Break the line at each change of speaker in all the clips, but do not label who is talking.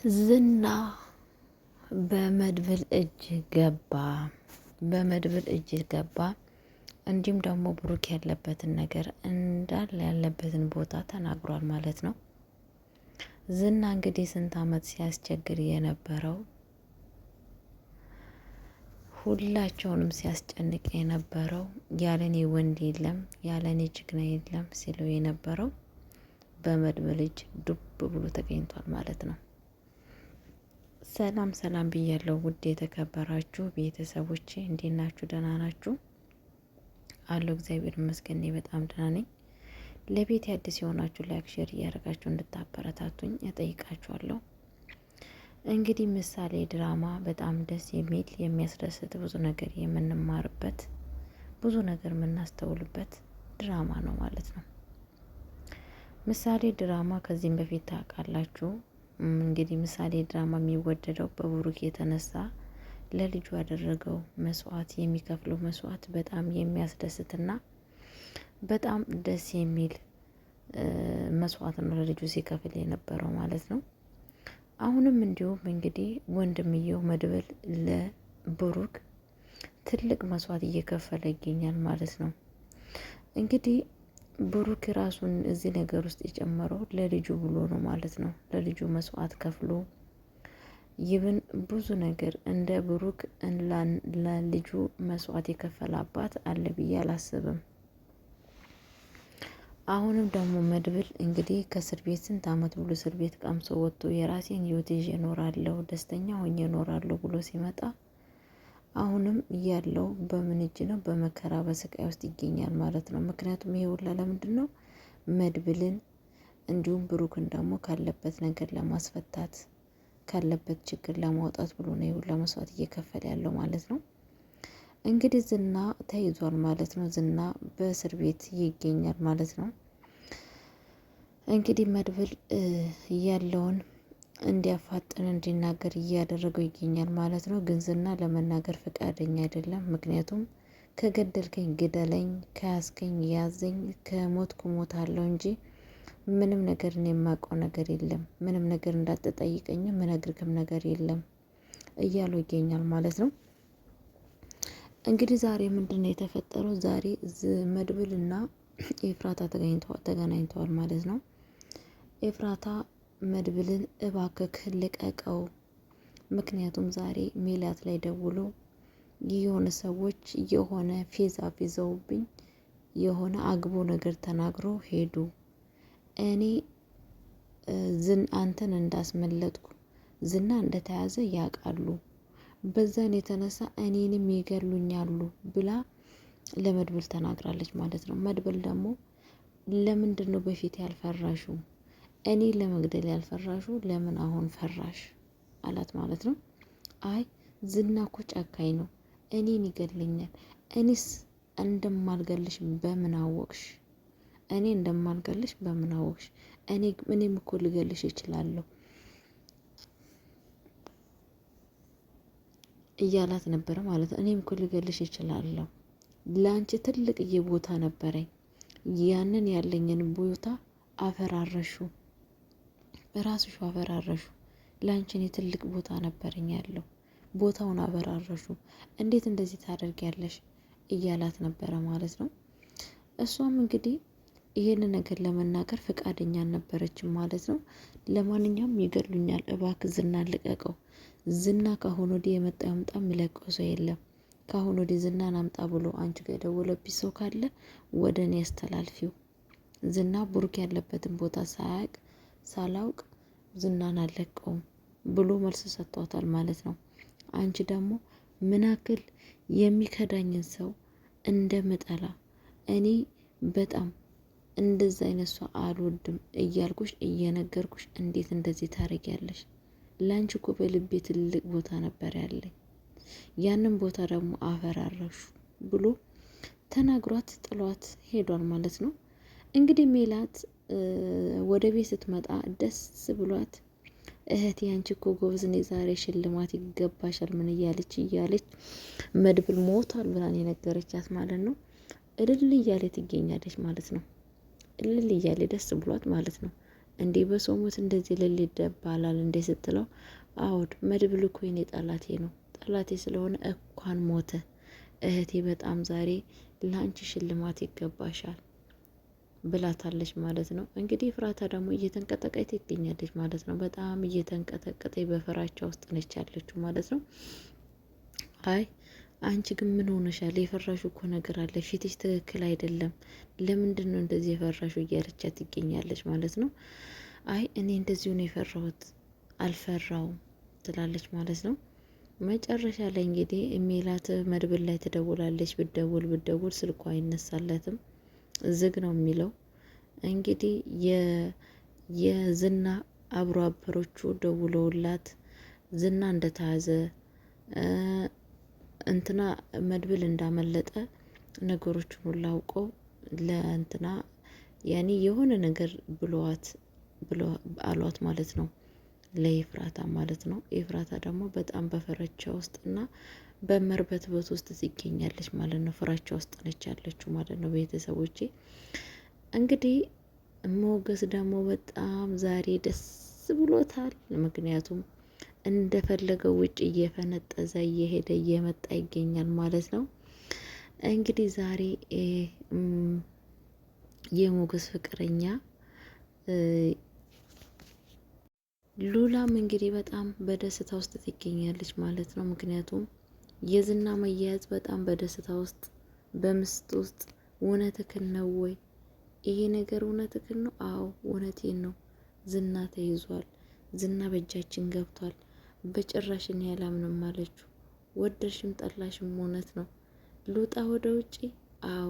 ዝና በመድብል እጅ ገባ። እንዲሁም ደግሞ ብሩክ ያለበትን ነገር እንዳለ ያለበትን ቦታ ተናግሯል ማለት ነው። ዝና እንግዲህ ስንት ዓመት ሲያስቸግር የነበረው ሁላቸውንም ሲያስጨንቅ የነበረው ያለኔ ወንድ የለም ያለኔ ጀግና የለም ሲለው የነበረው በመድብል እጅ ዱብ ብሎ ተገኝቷል ማለት ነው። ሰላም ሰላም ብያለሁ ውድ የተከበራችሁ ቤተሰቦቼ እንዴት ናችሁ? ደህና ናችሁ? አለሁ እግዚአብሔር ይመስገን በጣም ደህና ነኝ። ለቤት አዲስ የሆናችሁ ላይክ ሼር እያደረጋችሁ እንድታበረታቱኝ እጠይቃችኋለሁ። እንግዲህ ምሳሌ ድራማ በጣም ደስ የሚል የሚያስደስት ብዙ ነገር የምንማርበት ብዙ ነገር የምናስተውልበት ድራማ ነው ማለት ነው። ምሳሌ ድራማ ከዚህም በፊት ታውቃላችሁ። እንግዲህ ምሳሌ ድራማ የሚወደደው በብሩክ የተነሳ ለልጁ ያደረገው መስዋዕት የሚከፍለው መስዋዕት በጣም የሚያስደስትና በጣም ደስ የሚል መስዋዕት ነው ለልጁ ሲከፍል የነበረው ማለት ነው። አሁንም እንዲሁም እንግዲህ ወንድምየው መድብል ለብሩክ ትልቅ መስዋዕት እየከፈለ ይገኛል ማለት ነው። እንግዲህ ብሩክ ራሱን እዚህ ነገር ውስጥ የጨመረው ለልጁ ብሎ ነው ማለት ነው። ለልጁ መስዋዕት ከፍሎ ይብን ብዙ ነገር እንደ ብሩክ ለልጁ መስዋዕት የከፈለ አባት አለ ብዬ አላስብም። አሁንም ደግሞ መድብል እንግዲህ ከእስር ቤት ስንት ዓመት ብሎ እስር ቤት ቀምሶ ወጥቶ የራሴን ህይወት ይዤ እኖራለሁ ደስተኛ ሆኜ እኖራለሁ ብሎ ሲመጣ አሁንም ያለው በምን እጅ ነው? በመከራ በስቃይ ውስጥ ይገኛል ማለት ነው። ምክንያቱም ይሄ ሁላ ለምንድን ነው? መድብልን እንዲሁም ብሩክን ደግሞ ካለበት ነገር ለማስፈታት ካለበት ችግር ለማውጣት ብሎ ነው ይሁላ መስዋዕት እየከፈለ ያለው ማለት ነው። እንግዲህ ዝና ተይዟል ማለት ነው። ዝና በእስር ቤት ይገኛል ማለት ነው። እንግዲህ መድብል ያለውን እንዲያፋጥን እንዲናገር እያደረገው ይገኛል ማለት ነው። ግን ዝና ለመናገር ፈቃደኛ አይደለም። ምክንያቱም ከገደልከኝ ግደለኝ፣ ከያዝከኝ ያዘኝ፣ ከሞትኩ ሞታለሁ እንጂ ምንም ነገር እኔ የማውቀው ነገር የለም፣ ምንም ነገር እንዳትጠይቀኝም ምነግርክም ነገር የለም እያሉ ይገኛል ማለት ነው። እንግዲህ ዛሬ ምንድነው የተፈጠረው? ዛሬ መድብልና ኤፍራታ ተገናኝተዋል ማለት ነው። ኤፍራታ መድብልን እባክህ ልቀቀው፣ ምክንያቱም ዛሬ ሜላት ላይ ደውሎ የሆነ ሰዎች የሆነ ፌዛ ፌዘውብኝ የሆነ አግቦ ነገር ተናግሮ ሄዱ። እኔ አንተን እንዳስመለጥኩ ዝና እንደተያዘ ያውቃሉ፣ በዛን የተነሳ እኔንም ይገሉኛሉ ብላ ለመድብል ተናግራለች ማለት ነው። መድብል ደግሞ ለምንድን ነው በፊት ያልፈራሹ? እኔ ለመግደል ያልፈራሹ ለምን አሁን ፈራሽ አላት ማለት ነው። አይ ዝና እኮ ጨካኝ ነው፣ እኔን ይገለኛል። እኔስ እንደማልገልሽ በምን አወቅሽ? እኔ እንደማልገልሽ በምን አወቅሽ? እኔም እኮ ልገልሽ እችላለሁ እያላት ነበረ ማለት ነው። እኔም እኮ ልገልሽ እችላለሁ፣ ለአንቺ ትልቅዬ ቦታ ነበረኝ፣ ያንን ያለኝን ቦታ አፈራረሹ፣ ራስሽ አፈራረሹ። ለአንቺ እኔ ትልቅ ቦታ ነበረኝ ያለው ቦታውን አፈራረሹ፣ እንዴት እንደዚህ ታደርጊያለሽ? እያላት ነበረ ማለት ነው። እሷም እንግዲህ ይሄን ነገር ለመናገር ፈቃደኛ አልነበረችም ማለት ነው። ለማንኛውም ይገሉኛል፣ እባክህ ዝና ልቀቀው። ዝና ካሁን ወዲህ የመጣ ያምጣ፣ የሚለቀው ሰው የለም። ካሁን ወዲህ ዝናን አምጣ ብሎ አንቺ ጋር የደወለብኝ ሰው ካለ ወደ እኔ ያስተላልፊው። ዝና ብሩክ ያለበትን ቦታ ሳላውቅ ዝናን አልለቀውም ብሎ መልስ ሰጥቷታል ማለት ነው። አንቺ ደግሞ ምናክል የሚከዳኝን ሰው እንደምጠላ እኔ በጣም እንደዛ አይነት ሰው አልወድም እያልኩሽ እየነገርኩሽ እንዴት እንደዚህ ታረጊያለሽ? ላንቺ እኮ በልቤ ትልቅ ቦታ ነበር ያለኝ፣ ያንን ቦታ ደግሞ አፈራረሹ ብሎ ተናግሯት ጥሏት ሄዷል ማለት ነው። እንግዲህ ሜላት ወደ ቤት ስትመጣ ደስ ብሏት እህቴ አንቺ እኮ ጎበዝ ነሽ፣ ዛሬ ሽልማት ይገባሻል ምን እያለች መድብል ሞቷል ብላን የነገረቻት ማለት ነው። እልል እያለ ትገኛለች ማለት ነው። እልል እያለ ደስ ብሏት ማለት ነው። እንዴ በሰው ሞት እንደዚህ ልል ይደባላል እንዴ ስትለው፣ አውድ መድብል እኮ የኔ ጠላቴ ነው፣ ጠላቴ ስለሆነ እንኳን ሞተ እህቴ፣ በጣም ዛሬ ለአንቺ ሽልማት ይገባሻል ብላታለች ማለት ነው። እንግዲህ ፍራታ ደግሞ እየተንቀጠቀጠች ትገኛለች ማለት ነው። በጣም እየተንቀጠቀጠች በፍራቻ ውስጥ ነች ያለችው ማለት ነው። አይ አንቺ ግን ምን ሆነሻል? የፈራሹ እኮ ነገር አለ፣ ፊትሽ ትክክል አይደለም፣ ለምንድን ነው እንደዚህ የፈራሹ እያለቻት ትገኛለች ማለት ነው። አይ እኔ እንደዚሁ ነው የፈራሁት፣ አልፈራውም ትላለች ማለት ነው። መጨረሻ ላይ እንግዲህ ሜላት መድብል ላይ ትደውላለች። ብደውል ስልኳ አይነሳለትም፣ ዝግ ነው የሚለው። እንግዲህ የዝና አብሮ አበሮቹ ደውለውላት ዝና እንደተያዘ እንትና መድብል እንዳመለጠ ነገሮችን ሁሉ አውቀው ለእንትና ያኔ የሆነ ነገር ብሎ አሏት ማለት ነው፣ ለኤፍራታ ማለት ነው። ኤፍራታ ደግሞ በጣም በፍራቻ ውስጥ እና በመርበትበት ውስጥ ትገኛለች ማለት ነው። ፍራቻ ውስጥ ነች ያለችው ማለት ነው። ቤተሰቦቼ እንግዲህ ሞገስ ደግሞ በጣም ዛሬ ደስ ብሎታል። ምክንያቱም እንደፈለገው ውጭ እየፈነጠዘ እየሄደ እየመጣ ይገኛል ማለት ነው። እንግዲህ ዛሬ የሞገስ ፍቅረኛ ሉላም እንግዲህ በጣም በደስታ ውስጥ ትገኛለች ማለት ነው። ምክንያቱም የዝና መያያዝ በጣም በደስታ ውስጥ በምስጥ ውስጥ እውነትክን ነው ወይ? ይሄ ነገር እውነትክን ነው? አዎ እውነቴን ነው። ዝና ተይዟል። ዝና በእጃችን ገብቷል። በጭራሽን ያላምንም አለችው። ወደድሽም ጠላሽም እውነት ነው። ልውጣ ወደ ውጪ? አዎ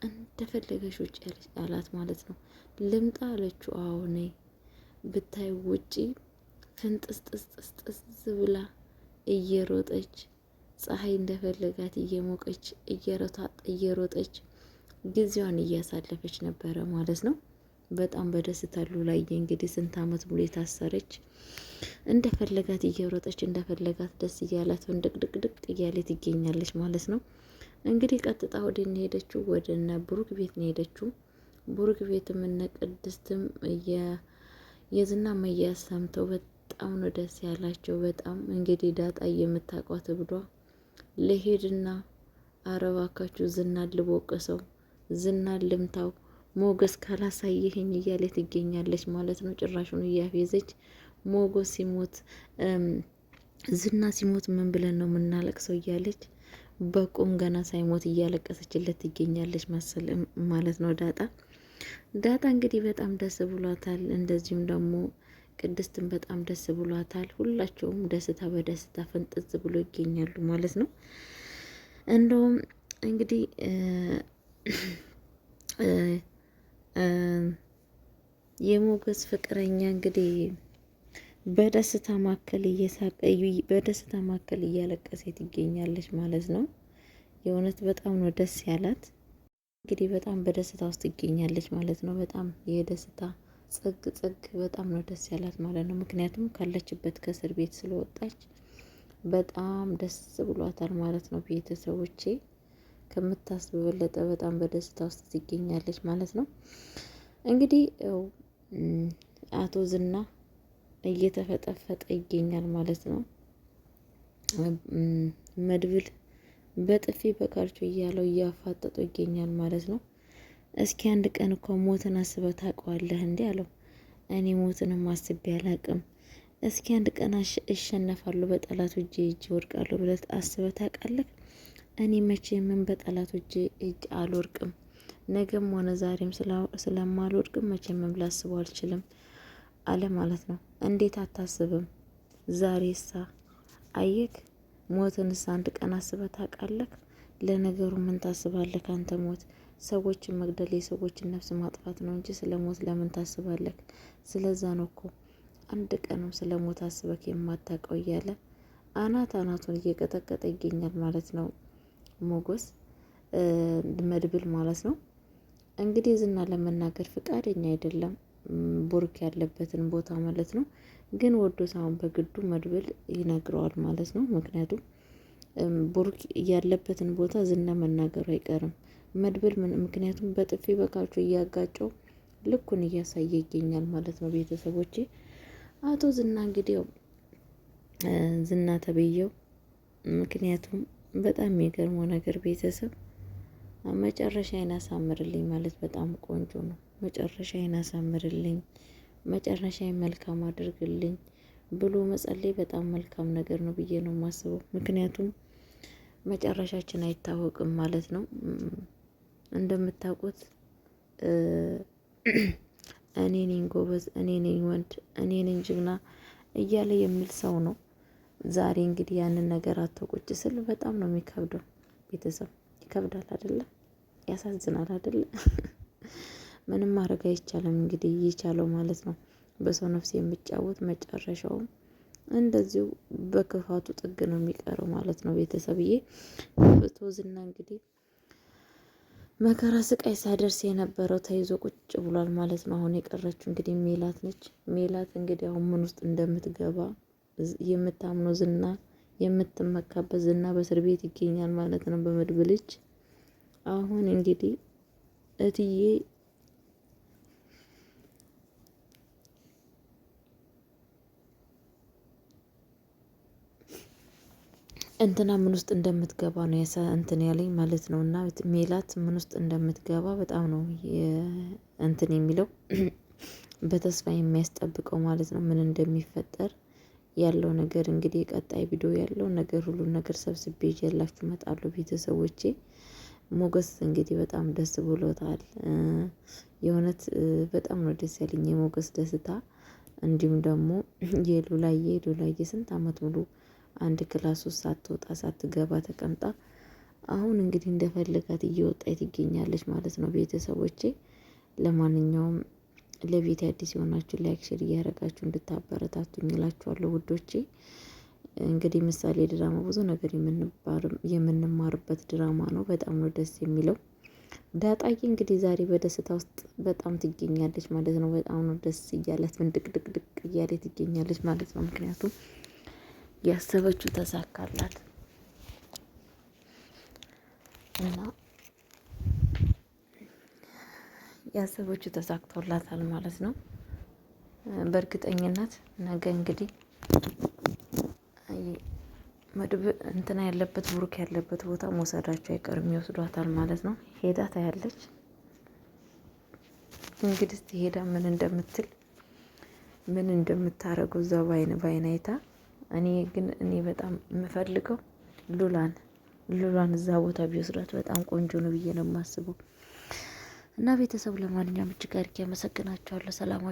እንደፈለገሽ ውጭ አላት ማለት ነው። ልምጣ አለችው። አዎ ነይ ብታይ ውጪ ፍንጥስጥስጥስጥስ ብላ እየሮጠች ፀሐይ እንደፈለጋት እየሞቀች እየሮጠች ጊዜዋን እያሳለፈች ነበረ ማለት ነው። በጣም በደስታ ሉላዬ እንግዲህ ስንት አመት ሙሉ የታሰረች እንደፈለጋት እየሮጠች እንደፈለጋት ደስ እያላት ፍንድቅድቅድቅ እያለ ትገኛለች ማለት ነው። እንግዲህ ቀጥታ ወደ ሄደችው ወደ እነ ብሩክ ቤት ነው ሄደችው። ብሩክ ቤትም እነ ቅድስትም የዝና መያዝ ሰምተው በጣም ነው ደስ ያላቸው። በጣም እንግዲህ ዳጣ የምታቋት ብዷ ለሄድና አረባካችሁ ዝናን ልቦቅሰው፣ ዝናን ልምታው፣ ሞገስ ካላሳየህኝ እያለ ትገኛለች ማለት ነው። ጭራሹን እያፌዘች ሞገስ ሲሞት ዝና ሲሞት ምን ብለን ነው የምናለቅሰው እያለች በቁም ገና ሳይሞት እያለቀሰችለት ትገኛለች ማለት ነው። ዳጣ እንግዲህ በጣም ደስ ብሏታል። እንደዚሁም ደግሞ ቅድስትን በጣም ደስ ብሏታል። ሁላቸውም ደስታ በደስታ ፍንጥዝ ብሎ ይገኛሉ ማለት ነው። እንደውም እንግዲህ የሞገስ ፍቅረኛ እንግዲህ በደስታ ማከል በደስታ ማከል እያለቀሰ ትገኛለች ማለት ነው። የእውነት በጣም ነው ደስ ያላት። እንግዲህ በጣም በደስታ ውስጥ ትገኛለች ማለት ነው። በጣም የደስታ ጽግ በጣም ነው ደስ ያላት ማለት ነው። ምክንያቱም ካለችበት ከእስር ቤት ስለወጣች በጣም ደስ ብሏታል ማለት ነው። ቤተሰቦቼ ከምታስብ በለጠ በጣም በደስታ ውስጥ ትገኛለች ማለት ነው። እንግዲህ አቶ ዝና እየተፈጠፈጠ ይገኛል ማለት ነው። መድብል በጥፊ በካልቾ እያለው እያፋጠጠው ይገኛል ማለት ነው። እስኪ አንድ ቀን እኮ ሞትን አስበህ ታውቀዋለህ እንዴ አለው። እኔ ሞትንም አስቤ አላቅም። እስኪ አንድ ቀን እሸነፋለሁ በጠላቱ እጅ ወድቃለሁ ብለህ አስበህ ታውቃለህ? እኔ መቼ ምን በጠላቱ እጅ አልወድቅም። ነገም ሆነ ዛሬም ስለማልወድቅም መቼም ላስበው አልችልም አለ ማለት ነው። እንዴት አታስብም? ዛሬሳ አየክ ሞትንስ አንድ ቀን አስበህ ታውቃለህ? ለነገሩ ምን ታስባለህ አንተ? ሞት ሰዎችን መግደል የሰዎችን ነፍስ ማጥፋት ነው እንጂ ስለ ሞት ለምን ታስባለህ? ስለዛ ነው እኮ አንድ ቀንም ስለ ሞት አስበክ የማታውቀው እያለ አናቱን እየቀጠቀጠ ይገኛል ማለት ነው። ሞገስ መድብል ማለት ነው። እንግዲህ ዝና ለመናገር ፍቃደኛ አይደለም፣ ቡርክ ያለበትን ቦታ ማለት ነው። ግን ወዶ ሳይሆን በግዱ መድብል ይነግረዋል ማለት ነው። ምክንያቱም ቡርክ ያለበትን ቦታ ዝና መናገሩ አይቀርም መድብል ምክንያቱም በጥፊ በካልቾ እያጋጨው ልኩን እያሳየ ይገኛል ማለት ነው ቤተሰቦቼ። አቶ ዝና እንግዲህ ያው ዝና ተብዬው ምክንያቱም በጣም የሚገርመው ነገር ቤተሰብ መጨረሻዬን አሳምርልኝ ማለት በጣም ቆንጆ ነው። መጨረሻዬን አሳምርልኝ፣ መጨረሻዬን መልካም አድርግልኝ ብሎ መጸለይ በጣም መልካም ነገር ነው ብዬ ነው የማስበው። ምክንያቱም መጨረሻችን አይታወቅም ማለት ነው። እንደምታውቁት እኔ ነኝ ጎበዝ፣ እኔ ነኝ ወንድ፣ እኔ ነኝ ጀግና እያለ የሚል ሰው ነው። ዛሬ እንግዲህ ያንን ነገር አቶ ቁጭ ስል በጣም ነው የሚከብደው። ቤተሰብ ይከብዳል አይደለ? ያሳዝናል አይደለ? ምንም ማድረግ አይቻልም። እንግዲህ እየቻለው ማለት ነው። በሰው ነፍስ የሚጫወት መጨረሻውም እንደዚሁ በክፋቱ ጥግ ነው የሚቀረው ማለት ነው። ቤተሰብዬ ዝና እንግዲህ መከራ ስቃይ ሳደርስ የነበረው ተይዞ ቁጭ ብሏል ማለት ነው። አሁን የቀረችው እንግዲህ ሜላት ነች። ሜላት እንግዲህ አሁን ምን ውስጥ እንደምትገባ የምታምነው ዝና የምትመካበት ዝና በእስር ቤት ይገኛል ማለት ነው በመድብል እጅ። አሁን እንግዲህ እትዬ እንትና ምን ውስጥ እንደምትገባ ነው እንትን ያለኝ ማለት ነው። እና ሜላት ምን ውስጥ እንደምትገባ በጣም ነው እንትን የሚለው በተስፋ የሚያስጠብቀው ማለት ነው። ምን እንደሚፈጠር ያለው ነገር እንግዲህ ቀጣይ ቪዲዮ ያለው ነገር ሁሉን ነገር ሰብስቤ ይዤላችሁ እመጣለሁ ቤተሰቦቼ። ሞገስ እንግዲህ በጣም ደስ ብሎታል። የእውነት በጣም ነው ደስ ያለኝ የሞገስ ደስታ። እንዲሁም ደግሞ የሉላዬ ስንት አመት ሙሉ አንድ ክላስ ውስጥ ሳትወጣ ሳትገባ ተቀምጣ አሁን እንግዲህ እንደፈለጋት እየወጣች ትገኛለች ማለት ነው ቤተሰቦቼ። ለማንኛውም ለቤት አዲስ የሆናችሁ ላይክ ሼር እያደረጋችሁ እንድታበረታቱኝ እላችኋለሁ ውዶቼ። እንግዲህ ምሳሌ ድራማ ብዙ ነገር የምንማርበት ድራማ ነው። በጣም ነው ደስ የሚለው። ዳጣዬ እንግዲህ ዛሬ በደስታ ውስጥ በጣም ትገኛለች ማለት ነው። በጣም ነው ደስ እያላት ፍንድቅድቅድቅ እያለች ትገኛለች ማለት ነው። ምክንያቱም ያሰበችው ተሳካላት እና ያሰበችው ተሳክቶላታል ማለት ነው። በእርግጠኝነት ነገ እንግዲህ እንትና ያለበት ብሩክ ያለበት ቦታ መውሰዳቸው አይቀርም፣ ይወስዷታል ማለት ነው። ሄዳ ታያለች እንግዲህ እስቲ ሄዳ ምን እንደምትል ምን እንደምታረገው እዛ ባይን አይታ። እኔ በጣም የምፈልገው ሉላን እዛ ቦታ ቢወስዷት በጣም ቆንጆ ነው ብዬ ነው የማስበው። እና ቤተሰብ ለማንኛውም እጅግ አድርጌ አመሰግናቸዋለሁ። ሰላም